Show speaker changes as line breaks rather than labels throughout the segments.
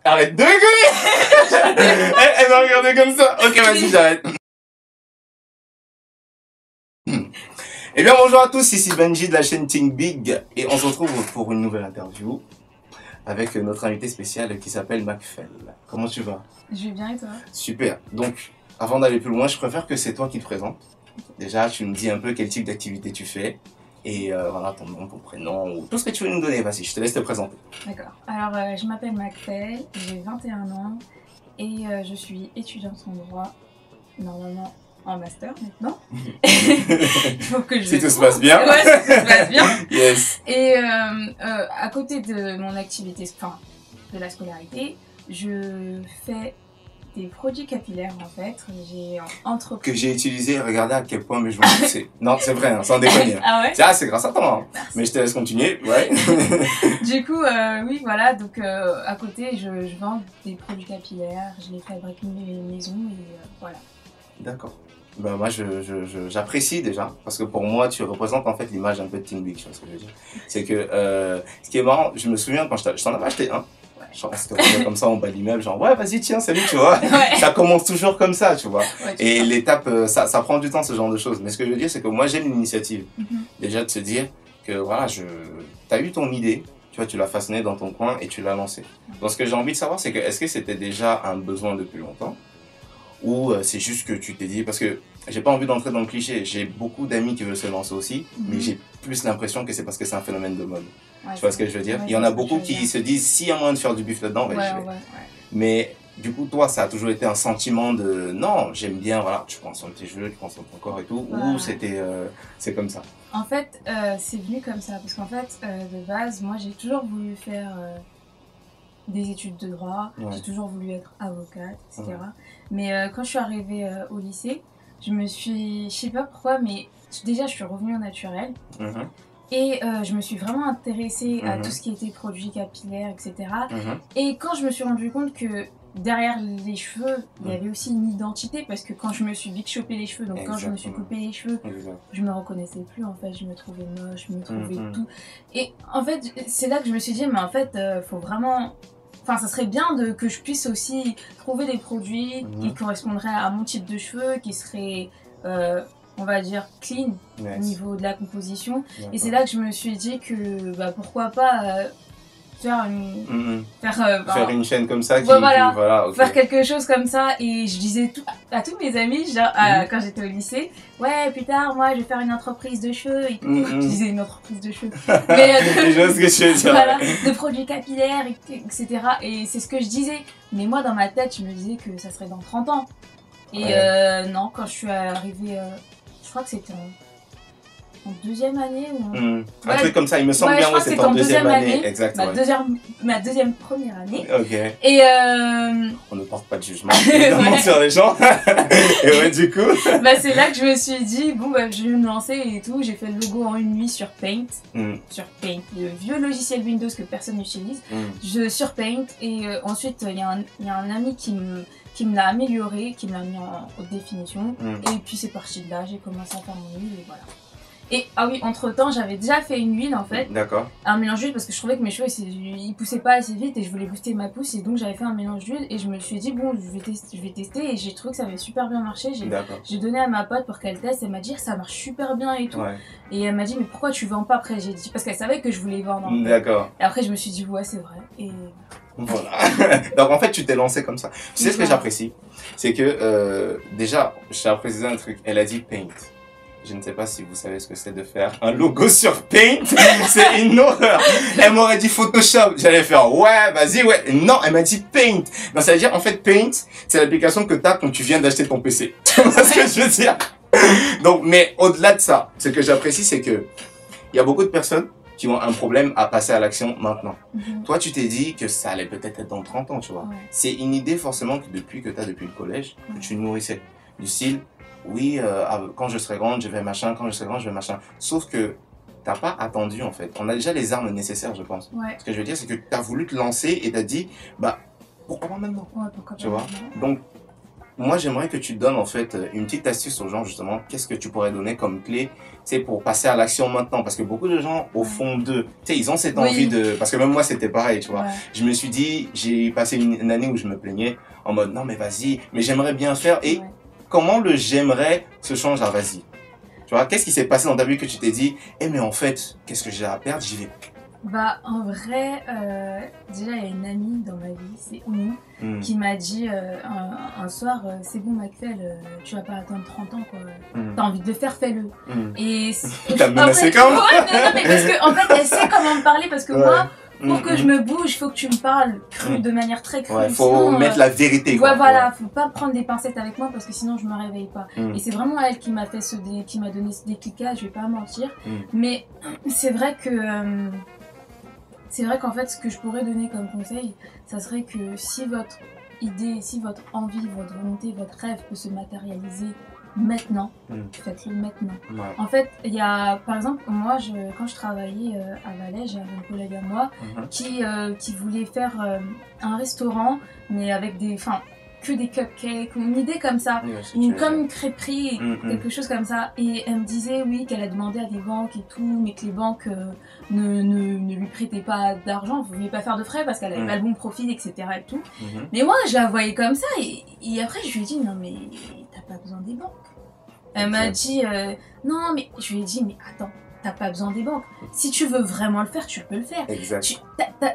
Arrête de rigoler. Elle m'a regardé comme ça. Ok, vas-y, j'arrête. Eh bien, bonjour à tous, ici Benji de la chaîne Think Big. Et on se retrouve pour une nouvelle interview avec notre invité spécial qui s'appelle Macfel. Comment tu vas?
Je vais bien et toi?
Super. Donc, avant d'aller plus loin, je préfère que c'est toi qui te présentes. Déjà, tu me dis un peu quel type d'activité tu fais. Et voilà, ton nom, ton prénom, ou tout ce que tu veux nous donner. Vas-y, je te laisse te présenter.
D'accord. Alors, je m'appelle Macfel, j'ai 21 ans et je suis étudiante en droit, normalement en master maintenant. Il faut que je...
Si tout se passe bien.
Ouais, si tout se passe bien.
Yes.
Et à côté de mon activité, enfin, de la scolarité, je fais des produits capillaires en fait. J'ai entrepris...
Que j'ai utilisé, regardez à quel point, mais je m'en fous. Non, c'est vrai, hein, sans déconner.
Ah ouais?
Ah, c'est grâce à toi. Hein. Mais je te laisse continuer. Ouais.
Du coup, oui, voilà. Donc, à côté, je vends des produits capillaires. Je les fabrique maison et voilà.
D'accord. Ben, moi, j'apprécie déjà, parce que pour moi, tu représentes en fait l'image un peu de Think Big, tu vois ce que je veux dire. C'est que, ce qui est marrant, je me souviens quand je t'en avais acheté un. Genre, on se retrouvait comme ça en bas de l'immeuble, genre, ouais, vas-y, tiens, salut, tu vois.
Ouais.
Ça commence toujours comme ça, tu vois.
Ouais,
Et l'étape, ça prend du temps, ce genre de choses. Mais ce que je veux dire, c'est que moi, j'aime l'initiative. Déjà, de se dire que, voilà, t'as eu ton idée, tu vois, tu l'as façonnée dans ton coin et tu l'as lancée. Donc, ce que j'ai envie de savoir, c'est que, est-ce que c'était déjà un besoin depuis longtemps? Ou c'est juste que tu t'es dit, parce que j'ai pas envie d'entrer dans le cliché, j'ai beaucoup d'amis qui veulent se lancer aussi, mais j'ai plus l'impression que c'est parce que c'est un phénomène de mode.
Ouais,
tu vois ce que je veux dire?
Ouais,
il y en a beaucoup qui se disent, s'il y a moyen de faire du bif là-dedans, ben, je vais. Mais du coup, toi, ça a toujours été un sentiment de, non, j'aime bien, voilà, tu prends soin de tes cheveux, tu prends soin de ton corps et tout, ou c'était, c'est comme ça?
En fait, c'est venu comme ça, parce qu'en fait, de base, moi, j'ai toujours voulu faire des études de droit, j'ai toujours voulu être avocate, etc. Mais quand je suis arrivée au lycée, je me suis, je sais pas pourquoi, mais déjà je suis revenue au naturel et je me suis vraiment intéressée à tout ce qui était produits capillaires, etc. Et quand je me suis rendu compte que derrière les cheveux, il y avait aussi une identité, parce que quand je me suis big chopé les cheveux, donc quand je me suis coupé les cheveux, je me reconnaissais plus en fait, je me trouvais moche, je me trouvais tout. Et en fait, c'est là que je me suis dit, mais en fait, faut vraiment... Enfin, ça serait bien que je puisse aussi trouver des produits qui correspondraient à mon type de cheveux, qui seraient, on va dire, clean au niveau de la composition. Et c'est là que je me suis dit que bah, pourquoi pas faire une,
faire une chaîne comme ça,
voilà, faire quelque chose comme ça. Et je disais à tous mes amis, genre, quand j'étais au lycée, ouais, plus tard, moi, je vais faire une entreprise de cheveux et tout. Je disais une entreprise de cheveux. Mais
je vois ce que tu veux dire.
Voilà, de produits capillaires, etc. Et c'est ce que je disais. Mais moi, dans ma tête, je me disais que ça serait dans 30 ans. Et non, quand je suis arrivée, je crois que c'était en deuxième année ou
un truc comme ça, il me semble bien, ouais, c'était en deuxième année. Exact,
ma deuxième première année.
Ok.
Et
on ne porte pas de jugement évidemment sur les gens. Et ouais, du coup.
Bah, c'est là que je me suis dit, bon, bah, je vais me lancer et tout. J'ai fait le logo en une nuit sur Paint. Sur Paint, le vieux logiciel Windows que personne n'utilise. Sur Paint. Et ensuite, il y a un ami qui me l'a amélioré, qui me l'a mis en haute définition. Et puis c'est parti de là, j'ai commencé à faire mon huile et voilà. Et ah oui, entre temps, j'avais déjà fait une huile en fait.
D'accord.
Un mélange d'huile parce que je trouvais que mes cheveux ils poussaient pas assez vite et je voulais booster ma pousse et donc j'avais fait un mélange d'huile et je me suis dit bon, je vais tester et j'ai trouvé que ça avait super bien marché. J'ai donné à ma pote pour qu'elle teste, elle m'a dit ça marche super bien et tout. Et elle m'a dit mais pourquoi tu vends pas après? J'ai dit parce qu'elle savait que je voulais vendre.
D'accord.
Et après je me suis dit ouais, c'est vrai. Et
voilà. Donc en fait, tu t'es lancé comme ça. Tu sais ce que j'apprécie, c'est que déjà, j'ai apprécié un truc. Elle a dit Paint. Je ne sais pas si vous savez ce que c'est de faire un logo sur Paint. C'est une horreur. Elle m'aurait dit Photoshop. J'allais faire, ouais, vas-y, ouais. Non, elle m'a dit Paint. Donc, ça veut dire, en fait, Paint, c'est l'application que tu as quand tu viens d'acheter ton PC. Tu vois ce que je veux dire? Donc, mais au-delà de ça, ce que j'apprécie, c'est que il y a beaucoup de personnes qui ont un problème à passer à l'action maintenant. Toi, tu t'es dit que ça allait peut-être être dans 30 ans, tu vois. C'est une idée, forcément, que depuis le collège, que tu nourrissais. Du style, oui, quand je serai grande, je vais machin, quand je serai grande, je vais machin. Sauf que t'as pas attendu, en fait. On a déjà les armes nécessaires, je pense. Ce que je veux dire, c'est que tu as voulu te lancer et t'as dit, bah, pourquoi pas maintenant?
Pourquoi pas
tu vois? Donc, moi, j'aimerais que tu donnes en fait une petite astuce aux gens justement. Qu'est-ce que tu pourrais donner comme clé, tu sais, pour passer à l'action maintenant? Parce que beaucoup de gens, au fond d'eux, tu sais, ils ont cette envie de. Parce que même moi, c'était pareil, tu vois.
Ouais.
Je me suis dit, j'ai passé une année où je me plaignais en mode non, mais vas-y, mais j'aimerais bien faire. Et comment le j'aimerais se change à vas-y? Tu vois, qu'est-ce qui s'est passé dans ta vie que tu t'es dit, eh, mais en fait, qu'est-ce que j'ai à perdre? J'y vais.
Bah, en vrai, déjà, il y a une amie dans ma vie, c'est Oumou, qui m'a dit un soir, c'est bon, Macfel, tu vas pas attendre 30 ans, quoi. T'as envie de le faire, fais-le. Et
t'as menacé quand même?
Ouais, non, mais parce que, en fait, elle sait comment me parler, parce que moi, pour que je me bouge, il faut que tu me parles cru, de manière très crue.
Ouais, faut mettre la vérité, quoi.
Ouais, voilà, faut pas prendre des pincettes avec moi, parce que sinon, je me réveille pas. Et c'est vraiment elle qui m'a fait qui m'a donné ce déclic-là, je vais pas mentir. Mais c'est vrai que... c'est vrai qu'en fait, ce que je pourrais donner comme conseil, ça serait que si votre idée, si votre envie, votre volonté, votre rêve peut se matérialiser maintenant, faites-le maintenant.
Ouais.
En fait, il y a, par exemple, moi, quand je travaillais à Valais, j'avais un collègue à moi qui voulait faire un restaurant, mais avec que des cupcakes, une idée comme ça, comme une crêperie, quelque chose comme ça. Et elle me disait, oui, qu'elle a demandé à des banques et tout, mais que les banques ne lui prêtaient pas d'argent, ne voulaient pas faire de frais parce qu'elle avait pas le bon profil, etc. et tout. Mais moi, je la voyais comme ça, et après, je lui ai dit, non, mais t'as pas besoin des banques. Elle m'a dit, non, mais je lui ai dit, mais attends, t'as pas besoin des banques. Si tu veux vraiment le faire, tu peux le faire.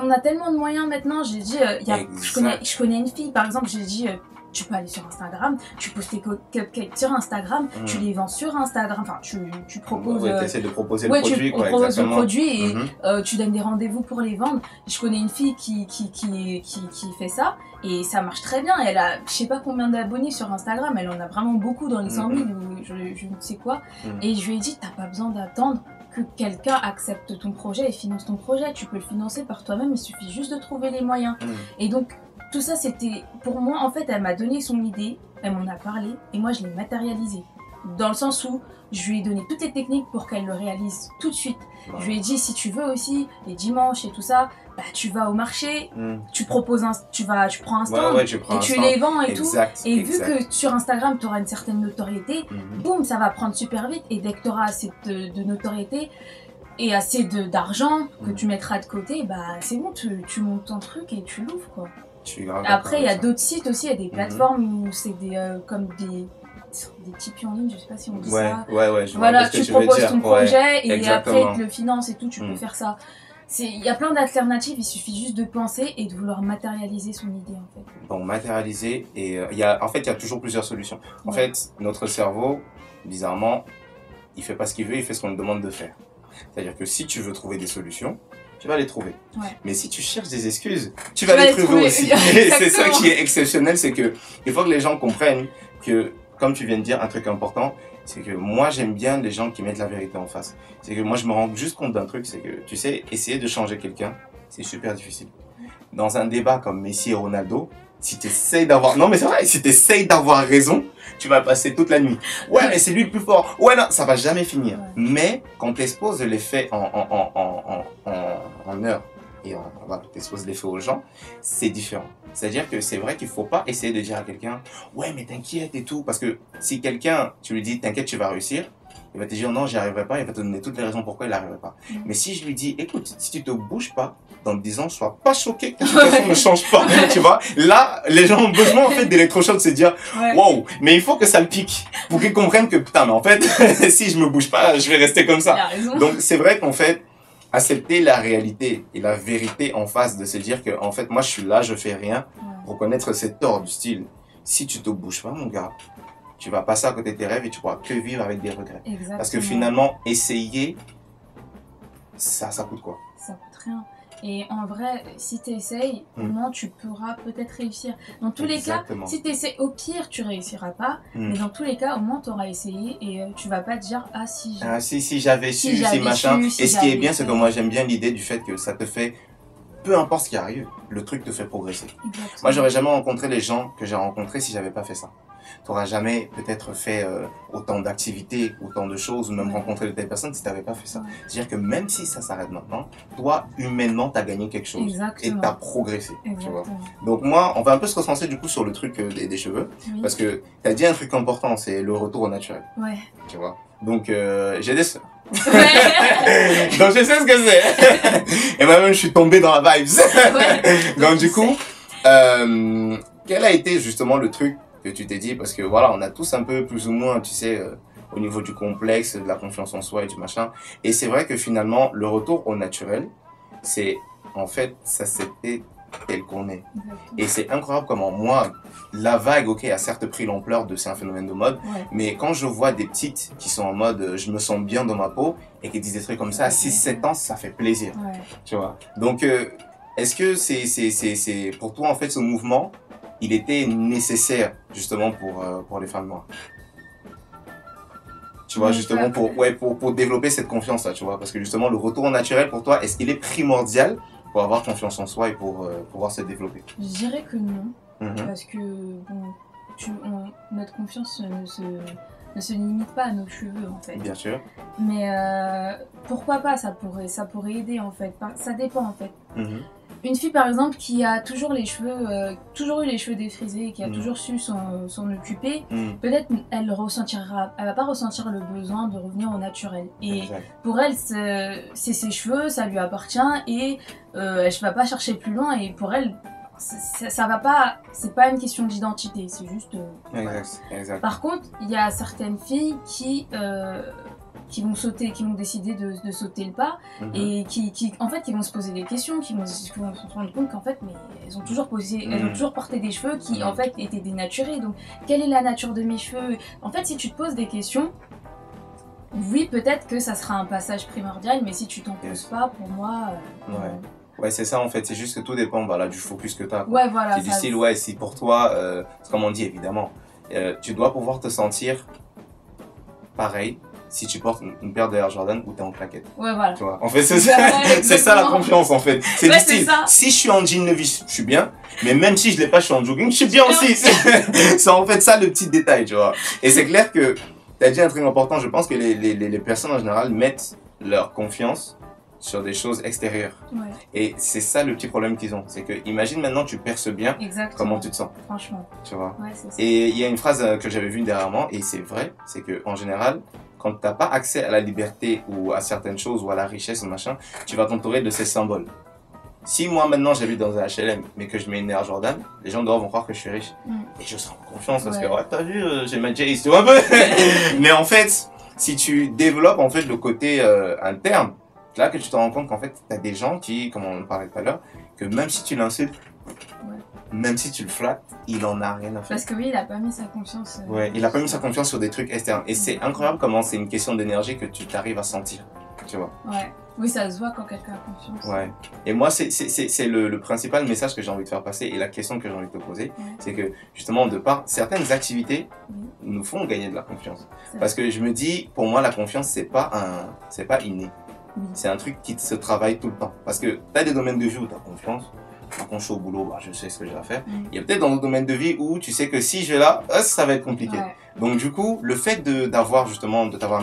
On a tellement de moyens maintenant. J'ai dit, je connais une fille, par exemple, j'ai dit, tu peux aller sur Instagram, tu poses tes cupcakes sur Instagram, tu les vends sur Instagram, enfin, tu proposes...
Ouais, t'essaies de proposer le produit, quoi,
tu proposes le
exactement.
produit et tu donnes des rendez-vous pour les vendre. Je connais une fille qui fait ça et ça marche très bien. Elle a, je sais pas combien d'abonnés sur Instagram, elle en a vraiment beaucoup dans les 100 000 ou je ne sais quoi. Et je lui ai dit, t'as pas besoin d'attendre que quelqu'un accepte ton projet et finance ton projet. Tu peux le financer par toi-même, il suffit juste de trouver les moyens. Et donc, tout ça, c'était, pour moi, en fait, elle m'a donné son idée, elle m'en a parlé, et moi, je l'ai matérialisé. Dans le sens où, je lui ai donné toutes les techniques pour qu'elle le réalise tout de suite. Je lui ai dit, si tu veux aussi, les dimanches et tout ça, bah, tu vas au marché, tu proposes tu prends un stand, et tu les vends et tout. Et vu que sur Instagram, tu auras une certaine notoriété, boum, ça va prendre super vite, et dès que tu auras assez de notoriété, et assez d'argent que tu mettras de côté, bah, c'est bon, tu montes ton truc et tu l'ouvres, quoi. Après, il y a d'autres sites aussi, il y a des plateformes où c'est comme des Tipeee en ligne, je sais pas si on dit ça. Voilà, tu proposes ton projet et après ils te le financent et tout, tu peux faire ça. Il y a plein d'alternatives, il suffit juste de penser et de vouloir matérialiser son idée en fait.
Bon, matérialiser, et il y a toujours plusieurs solutions. En fait, notre cerveau, bizarrement, il fait pas ce qu'il veut, il fait ce qu'on lui demande de faire. C'est-à-dire que si tu veux trouver des solutions, tu vas les trouver. Mais si tu cherches des excuses, tu vas les trouver aussi. Et c'est ça qui est exceptionnel, c'est que il faut que les gens comprennent que, comme tu viens de dire, un truc important, c'est que moi j'aime bien les gens qui mettent la vérité en face. C'est que moi je me rends juste compte d'un truc, c'est que tu sais, essayer de changer quelqu'un, c'est super difficile. Dans un débat comme Messi et Ronaldo, si tu essayes d'avoir... Non mais c'est vrai, si tu essayes d'avoir raison, tu vas passer toute la nuit. Ouais, mais c'est lui le plus fort. Ouais, non, ça va jamais finir. Mais quand tu exposes les faits en heure et tu exposes les faits aux gens, c'est différent. C'est-à-dire que c'est vrai qu'il faut pas essayer de dire à quelqu'un « Ouais, mais t'inquiète et tout ». Parce que si quelqu'un, tu lui dis « T'inquiète, tu vas réussir », il va te dire « Non, j'y arriverai pas », il va te donner toutes les raisons pourquoi il n'arriverait pas. Mais si je lui dis « Écoute, si tu te bouges pas, dans 10 ans, sois pas choqué que la situation ne change pas », tu vois. Là, les gens ont besoin en fait d'électrochoc, de se dire « Wow », mais il faut que ça le pique pour qu'ils comprennent que putain, mais en fait, si je me bouge pas, je vais rester comme ça. Donc c'est vrai qu'en fait, accepter la réalité et la vérité en face, de se dire que en fait, moi je suis là, je fais rien, reconnaître ses torts du style, si tu te bouges pas mon gars, tu vas passer à côté de tes rêves et tu pourras que vivre avec des regrets. Parce que finalement, essayer, ça coûte quoi?
Ça coûte rien. Et en vrai, si tu essayes, au moins tu pourras peut-être réussir. Dans tous les cas, si tu essaies, au pire, tu réussiras pas. Mais dans tous les cas, au moins tu auras essayé et tu vas pas te dire « Ah si
j'avais su, si machin ». Et ce qui est bien, c'est que moi j'aime bien l'idée du fait que ça te fait, peu importe ce qui arrive, le truc te fait progresser. Moi j'aurais jamais rencontré les gens que j'ai rencontrés si j'avais pas fait ça. tu n'auras jamais peut-être fait autant d'activités, autant de choses, ou même rencontré de telles personnes si tu n'avais pas fait ça. C'est-à-dire que même si ça s'arrête maintenant, toi, humainement, tu as gagné quelque chose.
Exactement.
Et tu as progressé. Tu vois.
Exactement.
Donc moi, on va un peu se concentrer du coup sur le truc des cheveux,
Oui.
parce que tu as dit un truc important, c'est le retour au naturel.
Ouais.
Tu vois. Donc j'ai des sœurs.
Ouais.
Donc je sais ce que c'est. Et moi-même, je suis tombé dans la vibes.
Ouais.
Donc du coup, quel a été justement le truc que tu t'es dit, parce que voilà, on a tous un peu plus ou moins, tu sais, au niveau du complexe, de la confiance en soi et du machin. Et c'est vrai que finalement, le retour au naturel, c'est en fait, ça c'était tel qu'on est.
Exactement.
Et c'est incroyable comment moi, la vague, ok, a certes pris l'ampleur de c'est un phénomène de mode,
Ouais.
mais quand je vois des petites qui sont en mode je me sens bien dans ma peau et qui disent des trucs comme ça à 6-7 ans, ça fait plaisir.
Ouais.
Tu vois. Donc, est-ce que c'est pour toi en fait ce mouvement, il était nécessaire justement pour les femmes noires? Tu vois,
Oui,
justement pour développer cette confiance là, tu vois, parce que justement le retour au naturel pour toi, est-ce qu'il est primordial pour avoir confiance en soi et pour pouvoir se développer?
Je dirais que non,
Mhm.
parce que bon, notre confiance ne se limite pas à nos cheveux en fait.
Bien sûr.
Mais pourquoi pas, ça pourrait aider en fait. Ça dépend en fait.
Mhm.
Une fille par exemple qui a toujours les cheveux, toujours eu les cheveux défrisés, qui a
Mhm.
toujours su s'en occuper,
Mhm.
peut-être elle va pas ressentir le besoin de revenir au naturel. Et
Exact.
pour elle, c'est ses cheveux, ça lui appartient et elle va pas chercher plus loin. Et pour elle, ça va pas, c'est pas une question d'identité, c'est juste. Voilà.
Exact. Exact.
Par contre, il y a certaines filles qui vont décider de sauter le pas
Mhm.
et qui vont se poser des questions, qui vont se rendre compte qu'en fait, mais elles ont toujours porté des cheveux qui en fait étaient dénaturés. Donc, quelle est la nature de mes cheveux? En fait, si tu te poses des questions, oui, peut-être que ça sera un passage primordial, mais si tu t'en poses pas, pour moi.
Ouais. Ouais, c'est ça en fait, c'est juste que tout dépend bah, là, du focus que tu as.
Ouais, voilà.
C'est du style, ouais, si pour toi, c'est comme on dit évidemment, tu dois pouvoir te sentir pareil si tu portes une paire de Air Jordan ou tu es en claquette.
Ouais, voilà.
Tu vois, en fait, c'est ça, c'est ça la confiance en fait. C'est
Ouais,
du style, si je suis en jean Levi's, je suis bien, mais même si je l'ai pas, je suis en jogging, je suis bien aussi. C'est en fait ça le petit détail, tu vois. Et c'est clair que tu as dit un truc important, je pense que les personnes en général mettent leur confiance sur des choses extérieures.
Ouais.
Et c'est ça le petit problème qu'ils ont. C'est que, imagine maintenant, tu perces bien,
Exactement.
comment tu te sens,
Franchement.
tu vois.
Ouais, c'est ça.
Et il y a une phrase que j'avais vue dernièrement, et c'est vrai, c'est que en général, quand tu n'as pas accès à la liberté ou à certaines choses ou à la richesse ou machin, tu vas t'entourer de ces symboles. Si moi maintenant j'habite dans un HLM mais que je mets une Air Jordan, les gens dehors vont croire que je suis riche. Et je serai en confiance parce que, ouais, t'as vu, j'ai ma Jace, tu vois un peu. Mais en fait, si tu développes en fait le côté interne, là que tu te rends compte qu'en fait, tu as des gens qui, comme on en parlait tout à l'heure, que même si tu l'insultes, même si tu le flattes, il en a rien à faire.
Parce que oui, il a pas mis sa confiance.
Ouais, il a pas mis sa confiance sur des trucs externes. Et c'est incroyable comment c'est une question d'énergie que tu t'arrives à sentir, tu vois.
Ouais. Oui, ça se voit quand quelqu'un a confiance.
Ouais. Et moi, c'est le principal message que j'ai envie de faire passer et la question que j'ai envie de te poser, c'est que justement, de par certaines activités, nous font gagner de la confiance. Parce que je me dis, pour moi, la confiance, c'est pas inné. C'est un truc qui se travaille tout le temps. Parce que tu as des domaines de vie où tu as confiance. Quand je suis au boulot, bah, je sais ce que j'ai à faire. Il y a peut-être dans d'autres domaines de vie où tu sais que si je vais là, ça va être compliqué.
Ouais.
Donc du coup, le fait de t'avoir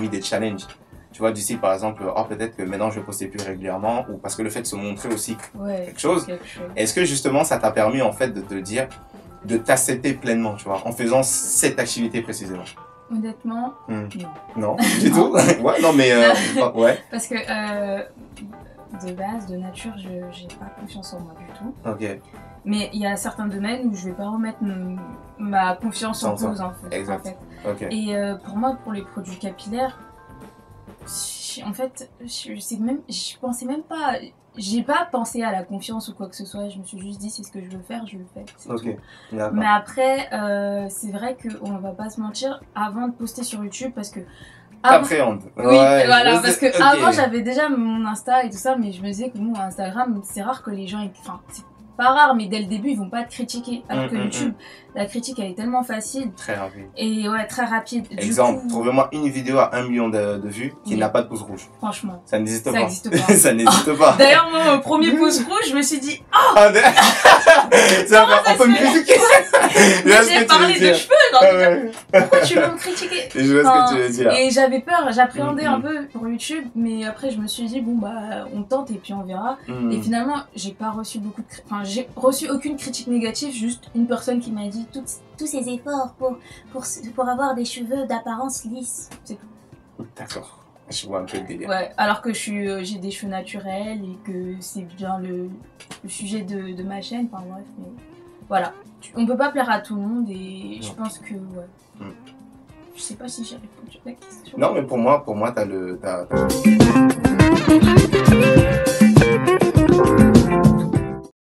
mis des challenges, tu vois, d'ici par exemple, peut-être que maintenant je vais poster plus régulièrement, ou parce que le fait de se montrer aussi quelque chose. Est-ce que justement ça t'a permis en fait de te dire, de t'accepter pleinement, tu vois, en faisant cette activité précisément?
Honnêtement, non.
Non, du tout. Ouais, non mais ouais.
Parce que de base, de nature, j'ai pas confiance en moi du tout.
Ok.
Mais il y a certains domaines où je vais pas remettre ma confiance en cause en fait.
Exact. Ok.
Et pour moi, pour les produits capillaires, en fait, je pensais même pas. J'ai pas pensé à la confiance ou quoi que ce soit. Je me suis juste dit c'est ce que je veux faire, je le fais.
Ok.
Mais après, c'est vrai qu'on va pas se mentir. Avant de poster sur YouTube, parce que
t'appréhendes.
Oui, voilà, parce que avant j'avais déjà mon Insta et tout ça, mais je me disais que bon, Instagram, c'est rare que les gens, enfin, c'est pas rare, mais dès le début ils vont pas te critiquer. Alors que YouTube, la critique elle est tellement facile.
Très rapide.
Et ouais, très rapide.
Exemple, trouvez-moi une vidéo à 1 million de vues qui n'a pas de pouce rouge.
Franchement.
Ça n'existe pas.
Ça n'existe pas.
Ça n'existe pas.
D'ailleurs, mon premier pouce rouge, je me suis dit,
on peut me critiquer.
J'ai parlé de cheveux, Pourquoi tu veux me critiquer?
Je vois ce que tu veux dire.
Et j'avais peur, j'appréhendais un peu pour YouTube, mais après je me suis dit, bon bah on tente et puis on verra. Et finalement, j'ai pas reçu beaucoup de j'ai reçu aucune critique négative, juste une personne qui m'a dit tous ces efforts pour avoir des cheveux d'apparence lisse. C'est tout.
D'accord. Je vois un peu le délire.
Ouais, alors que j'ai des cheveux naturels et que c'est bien le sujet de ma chaîne, enfin bref, mais voilà. On peut pas plaire à tout le monde et je pense que, ouais. Je sais pas si j'ai répondu à la question.
Non, mais pour moi, t'as